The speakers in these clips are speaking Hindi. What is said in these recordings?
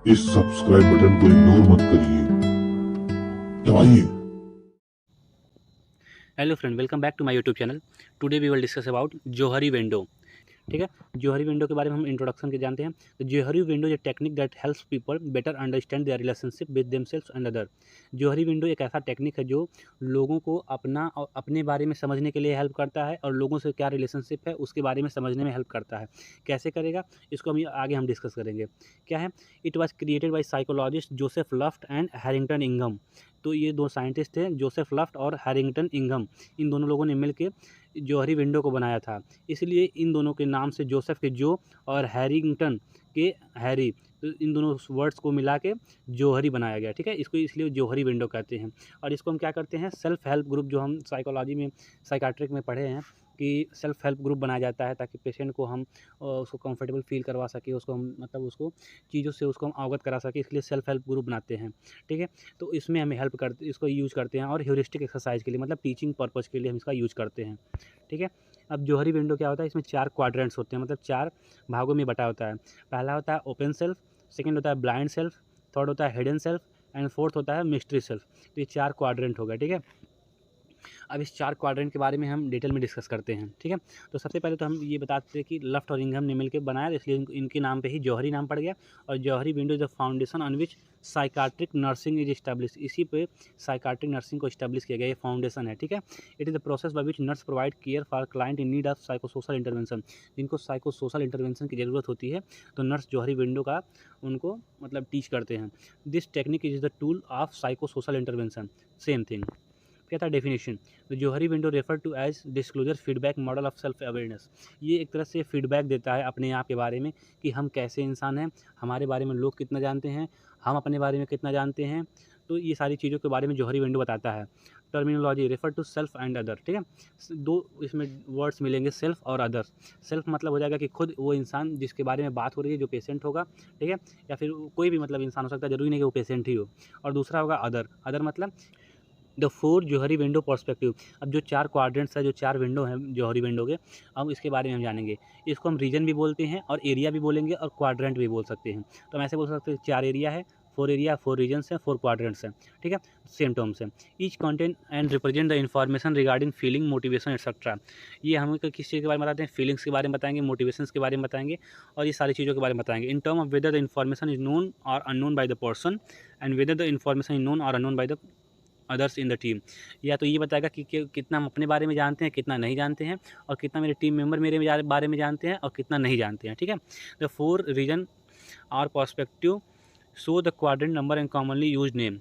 इस सब्सक्राइब बटन को इग्नोर मत करिए, दबाइए। Hello friend, welcome back to my YouTube channel. Today we will discuss about Johari window. ठीक है, जोहरी विंडो के बारे में हम इंट्रोडक्शन के जानते हैं। तो Johari window is technique that helps people better understand their relationship with themselves and other. Johari window एक ऐसा टेक्निक है जो लोगों को अपना और अपने बारे में समझने के लिए हेल्प करता है और लोगों से क्या रिलेशनशिप है उसके बारे में समझने में हेल्प करता है। कैसे करेगा इसको आगे हम डिस्कस करेंगे। क्या है, it was created by psychologist Joseph Luft and Harrington इंगम। तो ये दो साइंटिस्ट थे, जोसेफ लफ्ट और हैरिंगटन इंगम। इन दोनों लोगों ने मिलकर जोहरी विंडो को बनाया था। इसलिए इन दोनों के नाम से जोसेफ के जो और हैरिंगटन के हैरी, तो इन दोनों वर्ड्स को मिला के जोहरी बनाया गया। ठीक है, इसको इसलिए जोहरी विंडो कहते हैं। और इसको हम क्या करते हैं, सेल्फ हेल्प ग्रुप, जो हम साइकोलॉजी में साइकाट्रिक में पढ़े हैं कि सेल्फ हेल्प ग्रुप बनाया जाता है ताकि पेशेंट को हम उसको कंफर्टेबल फील करवा सके, उसको हम मतलब उसको चीज़ों से उसको हम अवगत करा सके, इसलिए सेल्फ हेल्प ग्रुप बनाते हैं। ठीक है, तो इसमें हमें हेल्प करते, इसको यूज़ करते हैं और ह्यूरिस्टिक एक्सरसाइज के लिए, मतलब टीचिंग पर्पज़ के लिए हम इसका यूज़ करते हैं। ठीक है, अब जोहरी विंडो क्या होता है, इसमें 4 क्वाड्रेंट्स होते हैं, मतलब 4 भागों में बटा होता है। पहला होता है ओपन सेल्फ, सेकंड होता है ब्लाइंड सेल्फ, थर्ड होता है हिडन सेल्फ एंड फोर्थ होता है मिस्ट्री सेल्फ। तो ये 4 क्वाड्रेंट हो गए। ठीक है, अब इस 4 क्वाड्रेंट के बारे में हम डिटेल में डिस्कस करते हैं। ठीक है, तो सबसे पहले तो हम ये बताते हैं कि लफ्ट और इंघम ने मिलकर बनाया, इसलिए इनके नाम पे ही जौहरी नाम पड़ गया। और Johari window is the foundation on which psychiatric nursing is establish. इसी पे साइकाट्रिक नर्सिंग को इस्टेब्लिश किया गया, ये फाउंडेशन है। ठीक है, it is the process by which nurse provide care for client in need of psychosocial intervention. जिनको साइकोसोशल इंटरवेंशन की ज़रूरत होती है तो नर्स जौहरी विंडो का उनको मतलब टीच करते हैं। This technique is the tool of psychosocial intervention. Same thing. क्या था डेफिनेशन, तो Johari window refer to as disclosure feedback model of self awareness. ये एक तरह से फीडबैक देता है अपने आप के बारे में कि हम कैसे इंसान हैं, हमारे बारे में लोग कितना जानते हैं, हम अपने बारे में कितना जानते हैं। तो ये सारी चीज़ों के बारे में जोहरी विंडो बताता है। Terminology refer to self and other. ठीक है, दो इसमें वर्ड्स मिलेंगे, सेल्फ और अदर्स। सेल्फ मतलब हो जाएगा कि खुद वो इंसान जिसके बारे में बात हो रही है, जो पेशेंट होगा। ठीक है, या फिर कोई भी मतलब इंसान हो सकता है, जरूरी नहीं कि वो पेशेंट ही हो। और दूसरा होगा अदर। अदर मतलब द 4 जोहरी विंडो पर्सपेक्टिव। अब जो 4 क्वाड्रेंट्स है, जो 4 विंडो हैं जोहरी विंडो के, अब इसके बारे में हम जानेंगे। इसको हम रीजन भी बोलते हैं और एरिया भी बोलेंगे और क्वाड्रेंट भी बोल सकते हैं। तो हम ऐसे बोल सकते हैं 4 एरिया है, 4 एरिया, 4 रीजन्स हैं, 4 क्वाड्रेंट्स हैं। ठीक है, सेम टर्म्स हैं। Each content and represent the information regarding feeling, motivation etcetera. ये हमें किस चीज़ के बारे में बताते हैं, फीलिंग्स के बारे में बताएंगे, मोटिवेशंस के बारे में बताएंगे और ये सारी चीज़ों के बारे में बताएंगे। In term of whether the information is known or unknown by the person and whether the information is known or unknown by the others in the team. या तो ये बताएगा कि कितना हम अपने बारे में जानते हैं, कितना नहीं जानते हैं, और कितना मेरे टीम मेंबर मेरे बारे में जानते हैं और कितना नहीं जानते हैं। ठीक है, the 4 region are perspective show the quadrant number and commonly use name.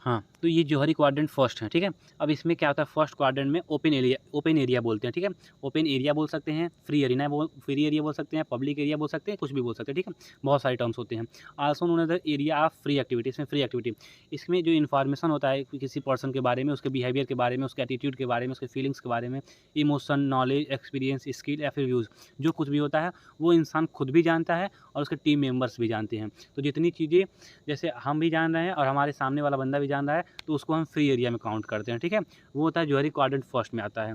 हाँ, तो ये जोहरी क्वाड्रेंट फर्स्ट है। ठीक है, अब इसमें क्या होता है, फर्स्ट क्वाड्रेंट में ओपन एरिया बोलते हैं। ठीक है, ओपन एरिया बोल सकते हैं, फ्री एरिया बोल सकते हैं, पब्लिक एरिया बोल सकते हैं, कुछ भी बोल सकते हैं। ठीक है, बहुत सारे टर्म्स होते हैं। Also known as the area of free activity. इसमें फ्री एक्टिविटी, इसमें जो इन्फॉर्मेशन होता है किसी पर्सन के बारे में, उसके बिहेवियर के बारे में, उसके एटीट्यूड के बारे में, उसके फीलिंग्स के बारे में, इमोशन, नॉलेज, एक्सपीरियंस, स्किल या फिर व्यूज़, जो कुछ भी होता है वो इंसान खुद भी जानता है और उसके टीम मेम्बर्स भी जानते हैं। तो जितनी चीज़ें जैसे हम भी जान रहे हैं और हमारे सामने वाला बंदा भी जान रहा है, तो उसको हम फ्री एरिया में काउंट करते हैं। ठीक है, वो होता है जोहरी क्वाड्रेंट फर्स्ट में आता है।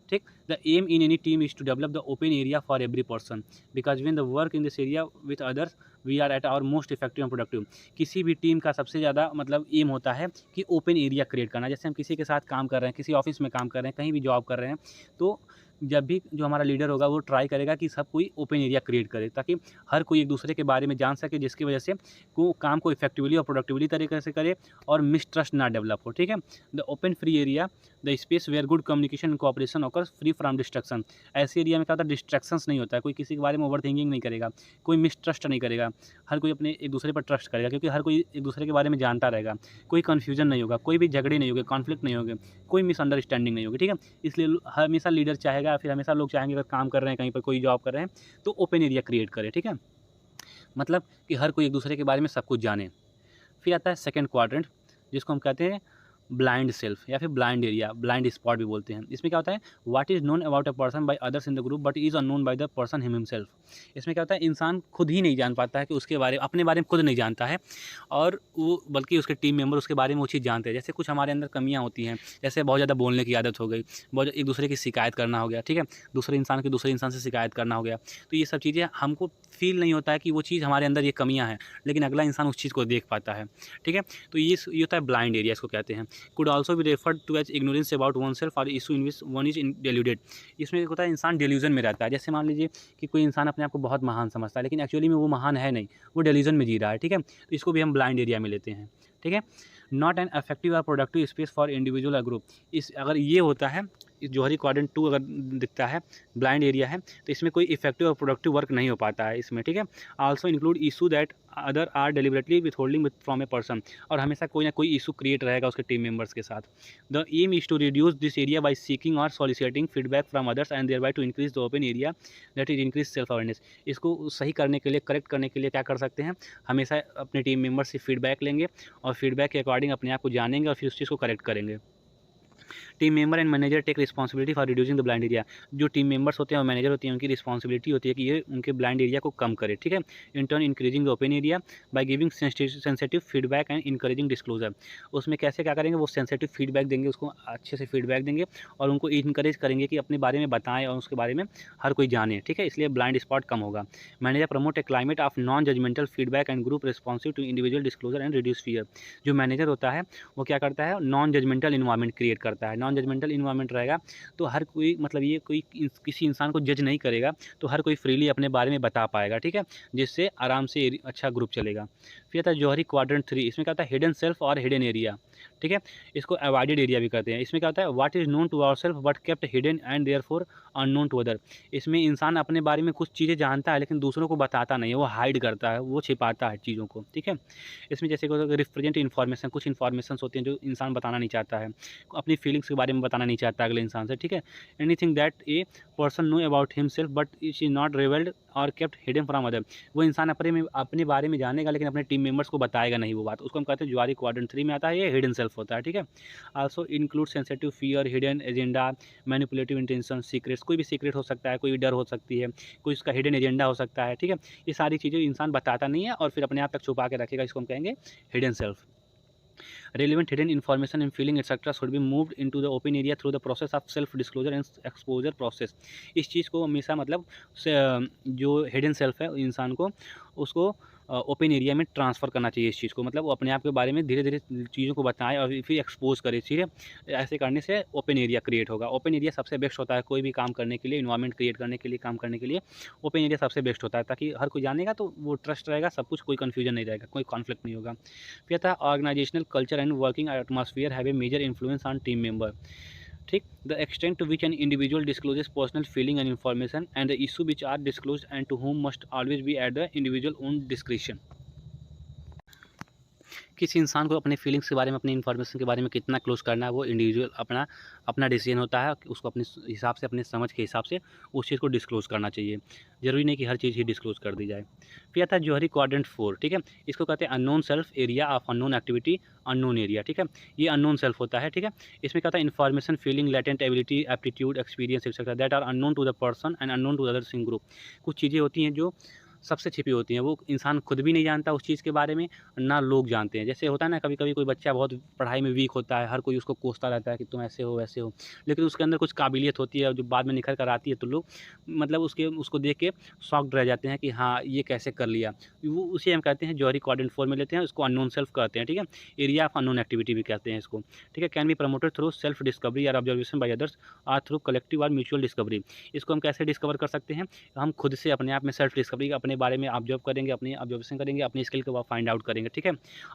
ठीक, the aim in any team is to develop the open area for every person because when the work in this area with others we are at our most effective and productive. किसी भी टीम का सबसे ज़्यादा मतलब एम होता है कि ओपन एरिया क्रिएट करना। जैसे हम किसी के साथ काम कर रहे हैं, किसी ऑफिस में काम कर रहे हैं, कहीं भी जॉब कर रहे हैं, तो जब भी जो हमारा लीडर होगा वो ट्राई करेगा कि सब कोई ओपन एरिया क्रिएट करे ताकि हर कोई एक दूसरे के बारे में जान सके, जिसकी वजह से को काम को इफेक्टिवली और प्रोडक्टिवली तरीके से करे और मिसट्रस्ट ना डेवलप हो। ठीक है, the open free area the space where good communication and cooperation occurs free from distraction. ऐसे एरिया में क्या होता है, डिस्ट्रैक्शंस नहीं होता है, कोई किसी के बारे में ओवर थिंकिंग नहीं करेगा, कोई मिसट्रस्ट नहीं करेगा, हर कोई अपने एक दूसरे पर ट्रस्ट करेगा क्योंकि हर कोई एक दूसरे के बारे में जानता रहेगा। कोई कन्फ्यूजन नहीं होगा, कोई भी झगड़े नहीं होंगे, कॉन्फ्लिक्ट नहीं होंगे, कोई मिसअंडरस्टैंडिंग नहीं होगी। ठीक है, इसलिए हमेशा लीडर चाहेगा, फिर हमेशा लोग चाहेंगे अगर काम कर रहे हैं कहीं पर, कोई जॉब कर रहे हैं, तो ओपन एरिया क्रिएट करें। ठीक है, मतलब कि हर कोई एक दूसरे के बारे में सब कुछ जाने। फिर आता है सेकंड क्वाड्रेंट, जिसको हम कहते हैं ब्लाइंड सेल्फ या फिर ब्लाइंड एरिया, ब्लाइंड स्पॉट भी बोलते हैं। इसमें क्या होता है, what is known about a person by others in the group but is unknown by the person himself. इसमें क्या होता है, इंसान खुद ही नहीं जान पाता है कि उसके बारे अपने बारे में खुद नहीं जानता है, और वो बल्कि उसके टीम मेंबर उसके बारे में वो चीज़ जानते हैं। जैसे कुछ हमारे अंदर कमियाँ होती हैं, जैसे बहुत ज़्यादा बोलने की आदत हो गई, बहुत एक दूसरे की शिकायत करना हो गया, ठीक है, दूसरे इंसान की दूसरे इंसान से शिकायत करना हो गया। तो ये सब चीज़ें हमको फील नहीं होता है कि वो चीज़ हमारे अंदर ये कमियाँ हैं, लेकिन अगला इंसान उस चीज़ को देख पाता है, ठीक है। तो ये होता है ब्लाइंड एरिया, इसको कहते हैं। Could also be referred to as ignorance about one self or issue in which one is in deluded. इसमें एक होता है इंसान डेल्यूजन में रहता है। जैसे मान लीजिए कि कोई इंसान अपने आप को बहुत महान समझता है, लेकिन एक्चुअली में वो महान है नहीं, वो डेल्यूजन में जी रहा है, ठीक है। तो इसको भी हम ब्लाइंड एरिया में लेते हैं, ठीक है। नॉट एन इफेक्टिव और प्रोडक्टिव स्पेस फॉर इंडिविजुअल और ग्रुप। इस अगर ये होता है, इस जौहरी क्वाड्रेंट 2 अगर दिखता है, ब्लाइंड एरिया है, तो इसमें कोई इफेक्टिव और प्रोडक्टिव वर्क नहीं हो पाता है इसमें, ठीक है। Also include issue that other are deliberately withholding from a person, और हमेशा कोई ना कोई इशू क्रिएट रहेगा उसके टीम मेंबर्स के साथ। The aim is to reduce this area by seeking और soliciting feedback from others and thereby to increase the open area that is increase self awareness. इसको सही करने के लिए, करेक्ट करने के लिए क्या कर सकते हैं, हमेशा अपने टीम मेंबर्स से फीडबैक लेंगे और फीडबैक के अकॉर्डिंग अपने आप को जानेंगे और फिर उस चीज़ को करेक्ट करेंगे। Team member and manager take responsibility for reducing the blind area. जो टीम मेंबर्स होते हैं और मैनेजर होती हैं, उनकी रिस्पॉन्सिबिलिटी होती है कि ये उनके ब्लाइंड एरिया को कम करे, ठीक है। In turn increasing the open area by giving sensitive feedback and encouraging disclosure. उसमें कैसे क्या करेंगे, वो सेंसिटिव फीडबैक देंगे, उसको अच्छे से फीडबैक देंगे और उनको इंकरेज करेंगे कि अपने बारे में बताएं और उसके बारे में हर कोई जाने, ठीक है। इसलिए ब्लाइंड स्पॉट कम होगा। Manager promote a climate of non judgmental feedback and group responsive to individual disclosure and reduce fear. जो मैनेजर होता है वो क्या करता है, नॉन जजमेंटल इन्वायरमेंट क्रिएट करता है। नॉन जजमेंटल इन्वायरमेंट रहेगा तो हर कोई, मतलब ये कोई किसी इंसान को जज नहीं करेगा, तो हर कोई फ्रीली अपने बारे में बता पाएगा, ठीक है, जिससे आराम से अच्छा ग्रुप चलेगा। फिर आता है जौहरी क्वाड्रेंट 3। इसमें क्या होता है, हिडन सेल्फ और हिडन एरिया, ठीक है। इसको अवॉइडेड एरिया भी कहते हैं। इसमें क्या होता है, what is known to our self but kept hidden and therefore unknown to other. इसमें इंसान अपने बारे में कुछ चीज़ें जानता है लेकिन दूसरों को बताता नहीं है, वो हाइड करता है, वो छिपाता है चीज़ों को, ठीक है। इसमें जैसे रिप्रेजेंट इन्फॉर्मेशन, कुछ इन्फॉर्मेशन होती हैं जो इंसान बताना नहीं चाहता है, अपनी फीलिंग्स के बारे में बताना नहीं चाहता अगले इंसान से, ठीक है। Anything that a person know about himself but it is not revelled और केप्ट हिडन फ्रॉम अदर। वो इंसान अपने बारे में जानेगा लेकिन अपने टीम मेंबर्स को बताएगा नहीं वो बात, उसको हम कहते हैं जौहरी क्वाड्रेंट 3 में आता है, ये हिडन सेल्फ होता है, ठीक है। Also include sensitive fear, hidden agenda, manipulative intention, secrets. कोई भी सीक्रेट हो सकता है, कोई डर हो सकती है, कोई उसका हिडन एजेंडा हो सकता है, ठीक है। ये सारी चीज़ें इंसान बताता नहीं है और फिर अपने आप तक छुपा के रखेगा, इसको हम कहेंगे hidden self. Relevant hidden information and feeling etc. should be moved into the open area through the process of self disclosure and exposure process। इस चीज़ को हमेशा मतलब जो हिडन सेल्फ है इंसान को, उसको ओपन एरिया में ट्रांसफ़र करना चाहिए इस चीज़ को, मतलब वो अपने आप के बारे में धीरे धीरे चीज़ों को बताएं और फिर एक्सपोज करें, ठीक है। ऐसे करने से ओपन एरिया क्रिएट होगा। ओपन एरिया सबसे बेस्ट होता है कोई भी काम करने के लिए, इन्वायरमेंट क्रिएट करने के लिए, काम करने के लिए ओपन एरिया सबसे बेस्ट होता है, ताकि हर कोई जानेगा तो वो ट्रस्ट रहेगा, सब कुछ, कोई कन्फ्यूजन नहीं रहेगा, कोई कॉन्फ्लिक्ट नहीं होगा। फिर था organisational culture and working atmosphere have a major influence on team member, ठीक। The extent to which an individual discloses personal feeling and information and the issue which are disclose and to whom must always be at the individual own description. किसी इंसान को अपने फीलिंग्स के बारे में, अपनी इन्फॉर्मेशन के बारे में कितना क्लोज करना है, वो इंडिविजुअल अपना डिसीजन होता है, उसको अपने हिसाब से, अपने समझ के हिसाब से उस चीज़ को डिस्क्लोज करना चाहिए। ज़रूरी नहीं कि हर चीज़ ही डिस्क्लोज कर दी जाए। फिर आता है जौहरी क्वाड्रेंट 4, ठीक है। इसको कहते हैं unknown self area of unknown activity, unknown area, ठीक है। ये अननोन सेल्फ होता है, ठीक है। इसमें क्या होता है, information, feeling, latent ability, aptitude, experience etcetera that are unknown to the person and unknown to others in group. कुछ चीज़ें होती हैं जो सबसे छिपी होती हैं, वो इंसान खुद भी नहीं जानता उस चीज़ के बारे में, ना लोग जानते हैं। जैसे होता है ना, कभी कभी कोई बच्चा बहुत पढ़ाई में वीक होता है, हर कोई उसको कोसता रहता है कि तुम ऐसे हो वैसे हो, लेकिन उसके अंदर कुछ काबिलियत होती है जो बाद में निखर कर आती है, तो लोग मतलब उसको देख के शॉक्ड रह जाते हैं कि हाँ ये कैसे कर लिया। वो उसे हम कहते हैं जौहरी क्वाड्रेंट 4 में लेते हैं, उसको अननोन सेल्फ कहते हैं, ठीक है। एरिया ऑफ अननोन एक्टिविटी भी कहते हैं इसको, ठीक है। Can be promoted through self discovery और ऑब्जर्वेशन बाय अदर्स और थ्रू कलेक्टिव और म्यूचुअल डिस्कवरी। इसको हम कैसे डिस्कवर कर सकते हैं, हम खुद से अपने आप में सेल्फ डिस्कवरी, अपने बारे में ऑब्जर्व करेंगे, अपनी ऑब्जर्वेशन करेंगे, अपनी स्किल को फाइंड आउट करेंगे, ठीक है।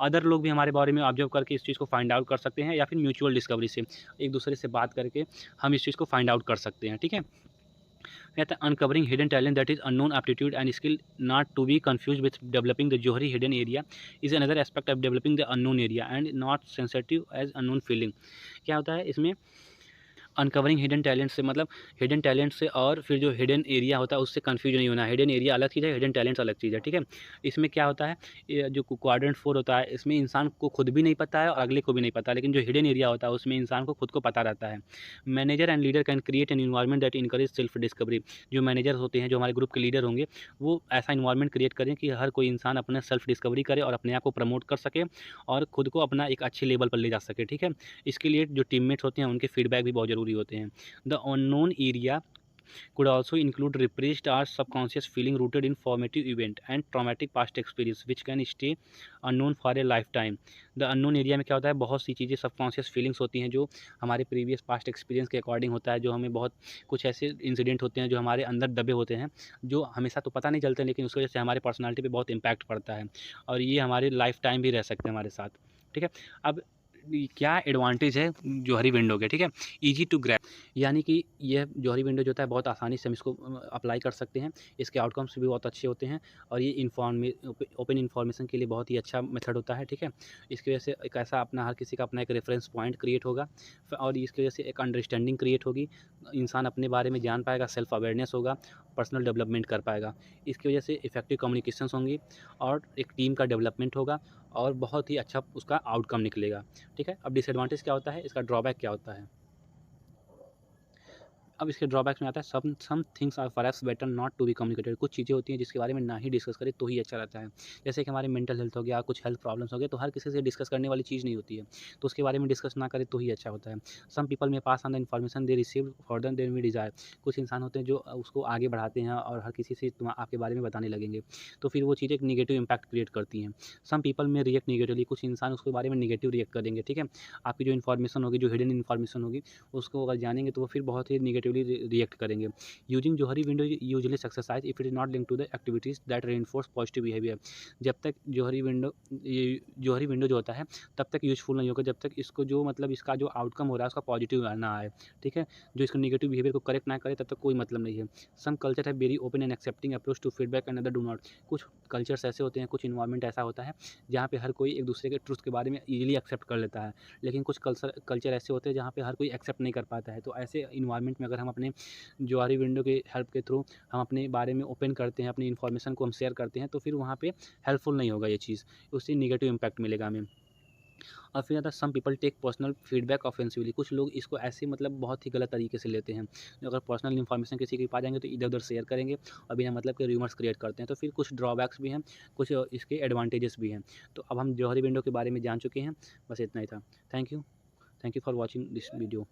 अदर लोग भी हमारे बारे में ऑब्जर्व करके इस चीज़ को फाइंड आउट कर सकते हैं, या फिर म्यूचुअल डिस्कवरी से एक दूसरे से बात करके हम इस चीज़ को फाइंड आउट कर सकते हैं, ठीक है। कहते हैं uncovering hidden talent that is unknown aptitude and skill not to be confuse with developing the Johari hidden area is another aspect of developing the unknown area and not sensitive as unknown feeling. क्या होता है इसमें, अनकवरिंग हिडन टैलेंट से मतलब हिडन टैलेंट से, और फिर जो हिडन एरिया होता है उससे कंफ्यूज नहीं होना। हिडन एरिया अलग चीज़ है, हिडन टैलेंट्स अलग चीज़ है, ठीक है। इसमें क्या होता है, ये जो क्वाड्रेंट 4 होता है इसमें इंसान को खुद भी नहीं पता है और अगले को भी नहीं पता, लेकिन जो हिडन एरिया होता है उसमें इंसान को खुद को पता रहता है। Manager and leader can create an environment that encourage self discovery. जो मैनेजर होते हैं, जो हमारे ग्रुप के लीडर होंगे, वो ऐसा इन्वायरमेंट क्रिएट करें कि हर कोई इंसान अपना सेल्फ डिस्कवरी करे और अपने आप को प्रमोट कर सके और खुद को अपना एक अच्छे लेवल पर ले जा सके, ठीक है। इसके लिए जो टीममेट्स होते हैं उनके फीडबैक भी बहुत ज़रूरी होते हैं। The unknown area could also include repressed or subconscious feeling rooted in formative event and traumatic past experience which can stay unknown for a lifetime। the unknown area में क्या होता है, बहुत सी चीज़ें सबकॉन्शियस फीलिंग्स होती हैं जो हमारे प्रीवियस पास्ट एक्सपीरियंस के अकॉर्डिंग होता है, जो हमें बहुत कुछ ऐसे इंसिडेंट होते हैं जो हमारे अंदर दबे होते हैं, जो हमेशा तो पता नहीं चलते, लेकिन उसकी वजह से हमारे पर्सनालिटी पे बहुत इम्पैक्ट पड़ता है और ये हमारे लाइफ टाइम भी रह सकते हैं हमारे साथ, ठीक है। अब क्या एडवांटेज है जोहरी विंडो के, ठीक है। ईजी टू ग्रैब, यानी कि यह जोहरी विंडो जो होता है बहुत आसानी से हम इसको अप्लाई कर सकते हैं। इसके आउटकम्स भी बहुत अच्छे होते हैं और ये ओपन इन्फॉर्मेशन के लिए बहुत ही अच्छा मेथड होता है, ठीक है। इसकी वजह से एक ऐसा अपना हर किसी का अपना एक रेफरेंस पॉइंट क्रिएट होगा और इसकी वजह से एक अंडरस्टैंडिंग क्रिएट होगी, इंसान अपने बारे में जान पाएगा, सेल्फ अवेयरनेस होगा, पर्सनल डेवलपमेंट कर पाएगा। इसकी वजह से इफेक्टिव कम्युनिकेशंस होंगी और एक टीम का डेवलपमेंट होगा और बहुत ही अच्छा उसका आउटकम निकलेगा, ठीक है। अब डिसएडवांटेज क्या होता है, इसका ड्रॉबैक क्या होता है। अब इसके ड्रॉबैक्स में आता है some things are perhaps better not to be communicated. कुछ चीज़ें होती हैं जिसके बारे में ना ही डिस्कस करें तो ही अच्छा रहता है। जैसे कि हमारे मेंटल हेल्थ हो गया, कुछ हेल्थ प्रॉब्लम्स हो गए, तो हर किसी से डिस्कस करने वाली चीज़ नहीं होती है, तो उसके बारे में डिस्कस ना करें तो ही अच्छा होता है। Some people may pass on the information they receive for than we desire. कुछ इंसान होते हैं जो उसको आगे बढ़ाते हैं और हर किसी से आपके बारे में बताने लगेंगे, तो फिर वो चीज़ें एक निगेटिव इम्पैक्ट क्रिएट करती हैं। सम पीपल में रिएक्ट निगेटिवली, कुछ इंसान उसके बारे में निगेटिव रिएक्ट करेंगे, ठीक है। आपकी जो इन्फॉर्मेशन होगी, जो हिडन इन्फॉर्मेशन होगी, उसको अगर जानेंगे तो वो फिर बहुत ही निगेटिवली रिएक्ट करेंगे। Using Johari window usually succeeds if it is not link to the activities that reinforce positive behaviour. जब तक जोहरी विंडो जो होता है तब तक यूजफुल नहीं होगा, जब तक इसको जो मतलब इसका जो आउटकम हो रहा है उसका पॉजिटिव ना आए, ठीक है। जो इसका निगेटिव बिहेवियर को करेक्ट ना करे तब तक कोई मतलब नहीं है। सम कल्चर है very open and accepting approach to feedback and other do not. कुछ कल्चर्स ऐसे होते हैं, कुछ इन्वायरमेंट ऐसा होता है जहाँ पे हर कोई एक दूसरे के ट्रुथ के बारे में ईजिली एक्सेप्ट कर लेता है, लेकिन कुछ कल्चर ऐसे होते हैं जहाँ पे हर कोई एक्सेप्ट नहीं कर पाता है। तो ऐसे इन्वायरमेंट में अगर हम अपने जोहरी विंडो की हेल्प के थ्रू हम अपने बारे में ओपन करते हैं, अपनी इन्फॉर्मेशन को हम शेयर करते हैं, तो फिर वहाँ पे हेल्पफुल नहीं होगा ये चीज़, उससे नेगेटिव इम्पैक्ट मिलेगा हमें। और फिर आता है some people take personal feedback offensively. कुछ लोग इसको ऐसे मतलब बहुत ही गलत तरीके से लेते हैं, अगर पर्सनल इन्फॉर्मेशन किसी की पा जाएंगे तो इधर उधर शेयर करेंगे और बिना मतलब के र्यूमर्स क्रिएट करते हैं, तो फिर कुछ ड्रॉबैक्स भी हैं, कुछ इसके एडवांटेजेस भी हैं। तो अब हम जौहरी विंडो के बारे में जान चुके हैं, बस इतना ही था। Thank you for watching this video.